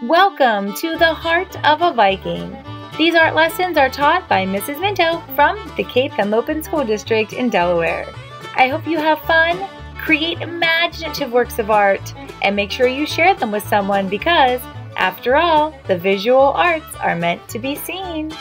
Welcome to the Heart of a Viking. These art lessons are taught by Mrs. Minto from the Cape Henlopen School District in Delaware. I hope you have fun, create imaginative works of art, and make sure you share them with someone because, after all, the visual arts are meant to be seen.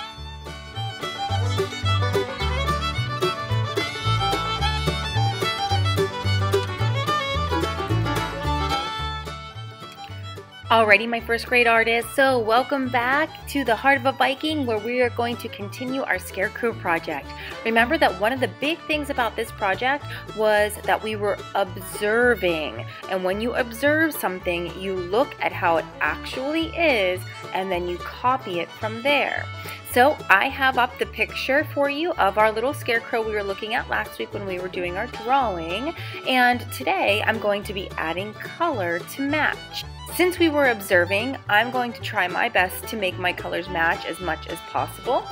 Alrighty, my first grade artists, so welcome back to the Heart of a Viking, where we are going to continue our Scarecrow project. Remember that one of the big things about this project was that we were observing, and when you observe something, you look at how it actually is, and then you copy it from there. So I have up the picture for you of our little scarecrow we were looking at last week when we were doing our drawing, and today I'm going to be adding color to match. Since we were observing, I'm going to try my best to make my colors match as much as possible.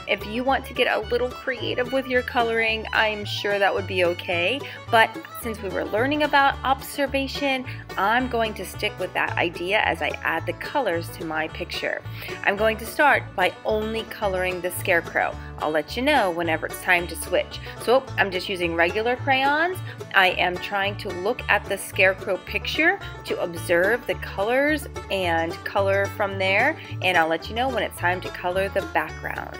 If you want to get a little creative with your coloring, I'm sure that would be okay. But since we were learning about observation, I'm going to stick with that idea as I add the colors to my picture. I'm going to start by only coloring the scarecrow. I'll let you know whenever it's time to switch. So I'm just using regular crayons. I am trying to look at the scarecrow picture to observe the colors and color from there, and I'll let you know when it's time to color the background.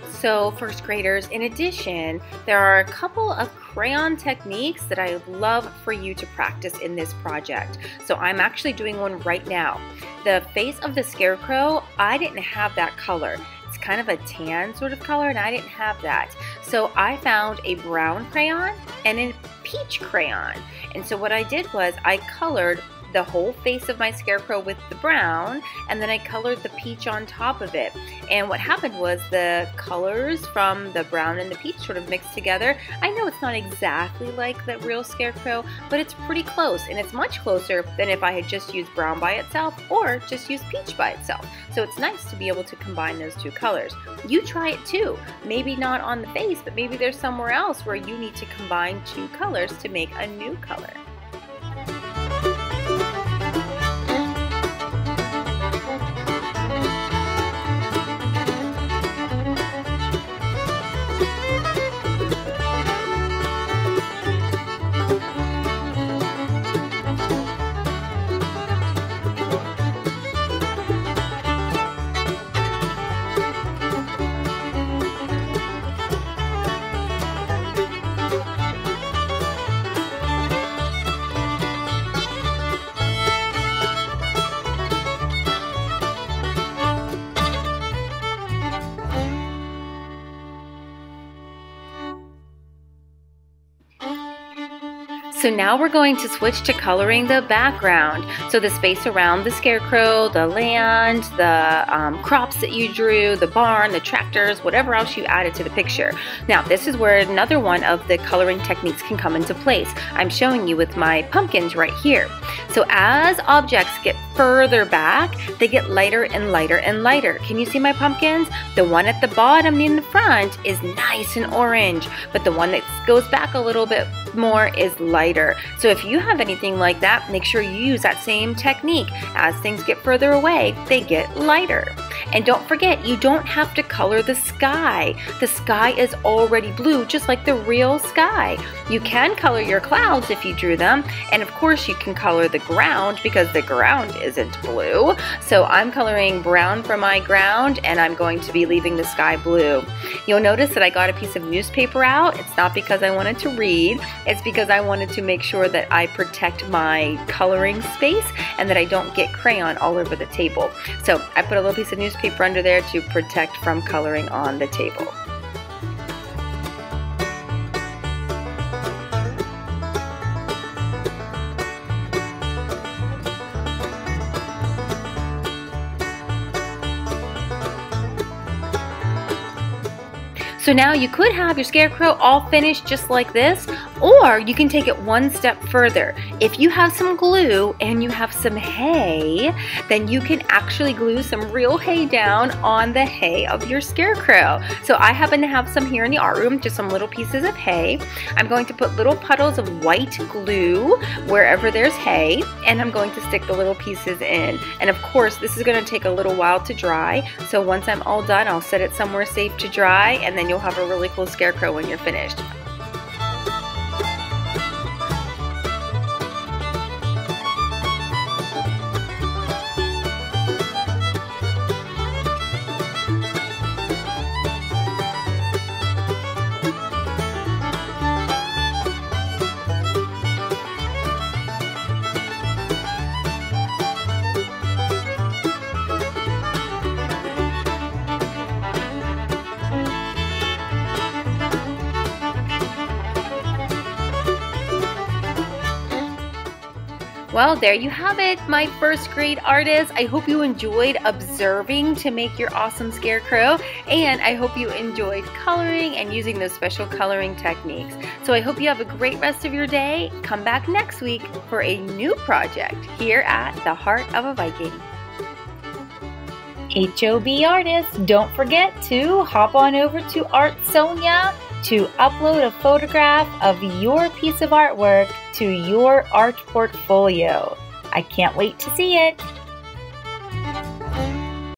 So first graders, in addition, there are a couple of crayon techniques that I love for you to practice in this project. So I'm actually doing one right now. The face of the scarecrow, I didn't have that color. It's kind of a tan sort of color, and I didn't have that. So I found a brown crayon and a peach crayon. And so what I did was I colored the whole face of my scarecrow with the brown, and then I colored the peach on top of it. And what happened was the colors from the brown and the peach sort of mixed together. I know it's not exactly like the real scarecrow, but it's pretty close, and it's much closer than if I had just used brown by itself or just used peach by itself. So it's nice to be able to combine those two colors. You try it too. Maybe not on the face, but maybe there's somewhere else where you need to combine two colors to make a new color. So now we're going to switch to coloring the background. So the space around the scarecrow, the land, the crops that you drew, the barn, the tractors, whatever else you added to the picture. Now this is where another one of the coloring techniques can come into place. I'm showing you with my pumpkins right here. So as objects get further back, they get lighter and lighter and lighter. Can you see my pumpkins? The one at the bottom in the front is nice and orange, but the one that goes back a little bit more is lighter. So if you have anything like that, make sure you use that same technique. As things get further away, they get lighter. And don't forget, you don't have to color the sky. The sky is already blue, just like the real sky. You can color your clouds if you drew them, and of course you can color the ground because the ground isn't blue. So I'm coloring brown for my ground, and I'm going to be leaving the sky blue. You'll notice that I got a piece of newspaper out. It's not because I wanted to read, it's because I wanted to make sure that I protect my coloring space and that I don't get crayon all over the table. So I put a little piece of newspaper under there to protect from coloring on the table. So now you could have your scarecrow all finished just like this, Or you can take it one step further. If you have some glue and you have some hay, then you can actually glue some real hay down on the hay of your scarecrow. So I happen to have some here in the art room, just some little pieces of hay. I'm going to put little puddles of white glue wherever there's hay, and I'm going to stick the little pieces in. And of course, this is going to take a little while to dry. So once I'm all done, I'll set it somewhere safe to dry, and then you'll have a really cool scarecrow when you're finished. Well, there you have it, my first grade artists. I hope you enjoyed observing to make your awesome scarecrow, and I hope you enjoyed coloring and using those special coloring techniques. So I hope you have a great rest of your day. Come back next week for a new project here at the Heart of a Viking. HOB artists, don't forget to hop on over to Art Sonia to upload a photograph of your piece of artwork to your art portfolio. I can't wait to see it.